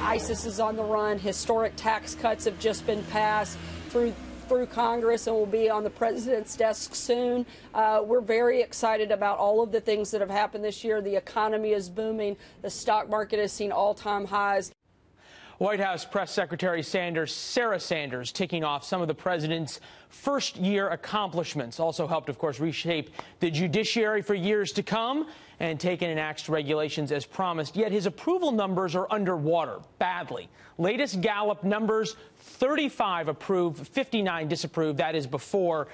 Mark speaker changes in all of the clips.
Speaker 1: ISIS is on the run. Historic tax cuts have just been passed through Congress and will be on the president's desk soon. We're very excited about all of the things that have happened this year. The economy is booming. The stock market has seen all-time highs.
Speaker 2: White House Press Secretary Sarah Sanders, ticking off some of the president's first-year accomplishments. Also helped, of course, reshape the judiciary for years to come and take in and enact regulations as promised. Yet his approval numbers are underwater, badly. Latest Gallup numbers, 35 approved, 59 disapproved. That is before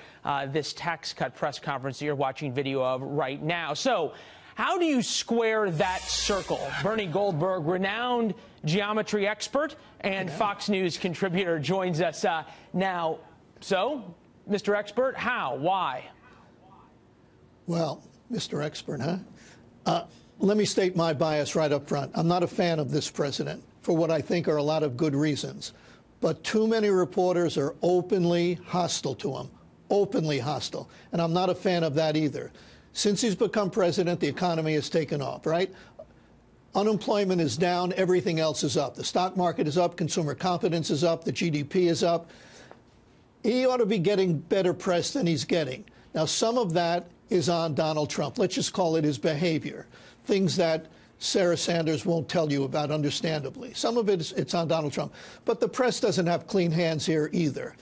Speaker 2: this tax cut press conference that you're watching video of right now. So how do you square that circle? Bernie Goldberg, renowned geometry expert and Fox News contributor, joins us now. So, Mr. Expert, how? Why?
Speaker 3: Well, Mr. Expert, huh? Let me state my bias right up front. I'm not a fan of this president for what I think are a lot of good reasons. But too many reporters are openly hostile to him, openly hostile. And I'm not a fan of that either. Since he's become president, the economy has taken off, right? Unemployment is down. Everything else is up. The stock market is up. Consumer confidence is up. The GDP is up. He ought to be getting better press than he's getting. Now, some of that is on Donald Trump. Let's just call it his behavior, things that Sarah Sanders won't tell you about, understandably. Some of it's on Donald Trump. But the press doesn't have clean hands here either.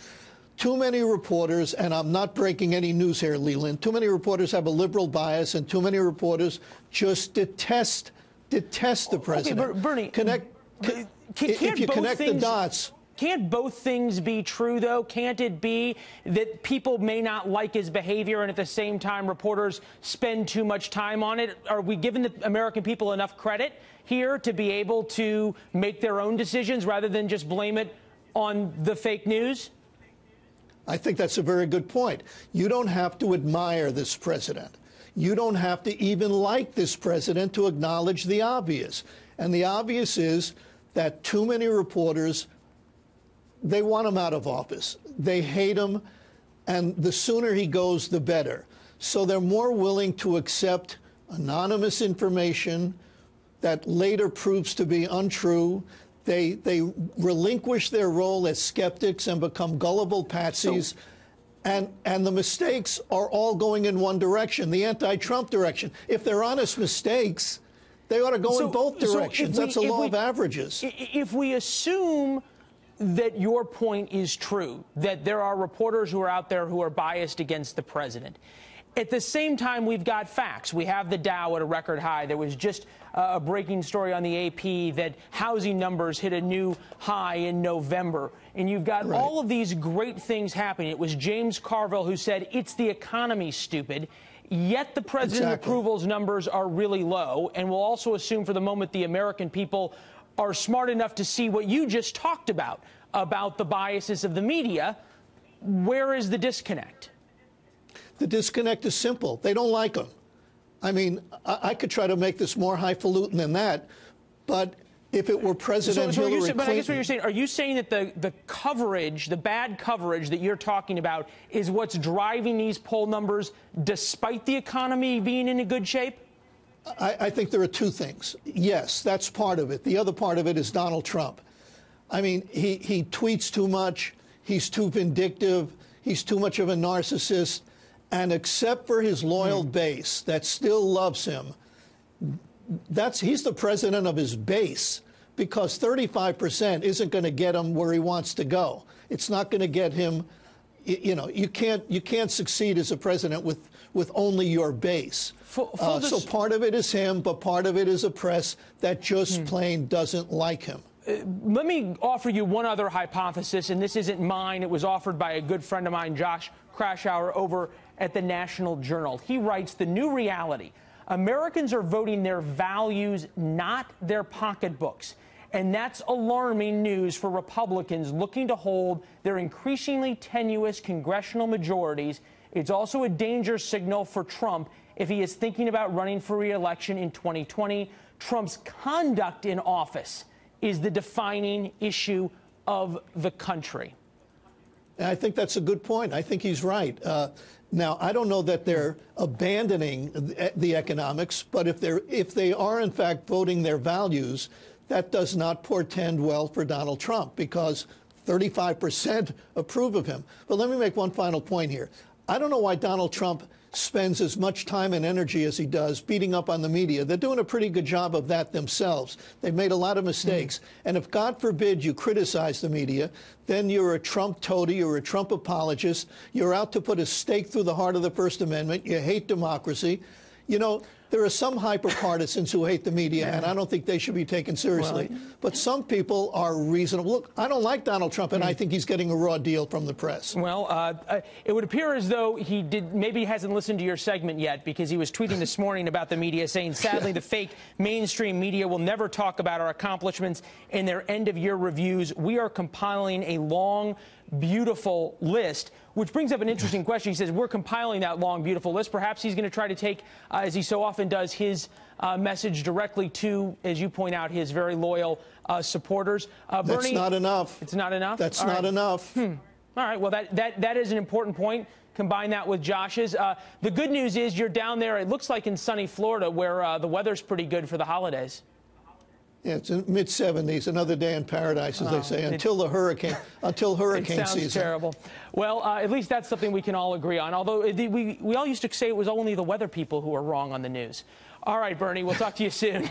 Speaker 3: Too many reporters, and I'm not breaking any news here, Leland, too many reporters have a liberal bias, and too many reporters just detest the president.
Speaker 2: Okay, Bernie,
Speaker 3: if you connect the dots.
Speaker 2: Can't both things be true, though? Can't it be that people may not like his behavior and at the same time reporters spend too much time on it? Are we giving the American people enough credit here to be able to make their own decisions rather than just blame it on the fake news?
Speaker 3: I think that's a very good point. You don't have to admire this president. You don't have to even like this president to acknowledge the obvious. And the obvious is that too many reporters, they want him out of office. They hate him, and the sooner he goes, the better. So they're more willing to accept anonymous information that later proves to be untrue. They relinquish their role as skeptics and become gullible patsies. And the mistakes are all going in one direction, the anti-Trump direction. If they're honest mistakes, they ought to go in both directions. That's a law of averages.
Speaker 2: If we assume that your point is true, that there are reporters who are out there who are biased against the president, at the same time, we've got facts. We have the Dow at a record high. There was just a breaking story on the AP that housing numbers hit a new high in November. And you've got all of these great things happening. It was James Carville who said, it's the economy, stupid. Yet the president's approvals numbers are really low. And we'll also assume for the moment the American people are smart enough to see what you just talked about the biases of the media. Where is the disconnect?
Speaker 3: The disconnect is simple. They don't like him. I mean, I could try to make this more highfalutin than that, but if it were President Hillary Clinton...
Speaker 2: But I guess what you're saying, are you saying that the coverage, the bad coverage that you're talking about is what's driving these poll numbers despite the economy being in a good shape?
Speaker 3: I think there are two things. Yes, that's part of it. The other part of it is Donald Trump. I mean, he tweets too much. He's too vindictive. He's too much of a narcissist. And except for his loyal base that still loves him, he's the president of his base, because 35% isn't going to get him where he wants to go. It's not going to get him. You know, you can't succeed as a president with only your base. So part of it is him, but part of it is a press that just plain doesn't like him.
Speaker 2: Let me offer you one other hypothesis, and this isn't mine. It was offered by a good friend of mine, Josh Krashour, over at the National Journal. He writes, the new reality, Americans are voting their values, not their pocketbooks. And that's alarming news for Republicans looking to hold their increasingly tenuous congressional majorities. It's also a danger signal for Trump if he is thinking about running for re-election in 2020. Trump's conduct in office is the defining issue of the country.
Speaker 3: I think that's a good point. I think he's right. Now, I don't know that they're abandoning the economics, but if they are, in fact, voting their values, that does not portend well for Donald Trump because 35% approve of him. But let me make one final point here. I don't know why Donald Trump spends as much time and energy as he does beating up on the media. They're doing a pretty good job of that themselves. They've made a lot of mistakes. And if, God forbid, you criticize the media, then you're a Trump toady, you're a Trump apologist, you're out to put a stake through the heart of the First Amendment, you hate democracy. You know, there are some hyper-partisans who hate the media, and I don't think they should be taken seriously. Well, but some people are reasonable. Look, I don't like Donald Trump, and I think he's getting a raw deal from the press.
Speaker 2: Well, it would appear as though he maybe hasn't listened to your segment yet, because he was tweeting this morning about the media, saying, sadly, the fake mainstream media will never talk about our accomplishments in their end-of-year reviews. We are compiling a long, beautiful list, which brings up an interesting question. He says, we're compiling that long, beautiful list. Perhaps he's going to try to take, as he so often does, his message directly to, as you point out, his very loyal supporters.
Speaker 3: That's
Speaker 2: Bernie,
Speaker 3: not enough.
Speaker 2: It's not enough?
Speaker 3: That's not enough.
Speaker 2: All right. Well, that is an important point. Combine that with Josh's. The good news is you're down there, it looks like in sunny Florida, where the weather's pretty good for the holidays.
Speaker 3: Yeah, it's in mid-70s, another day in paradise, as they say, until hurricane season.
Speaker 2: It sounds terrible. Well, at least that's something we can all agree on, although we all used to say it was only the weather people who were wrong on the news. All right, Bernie, we'll talk to you soon.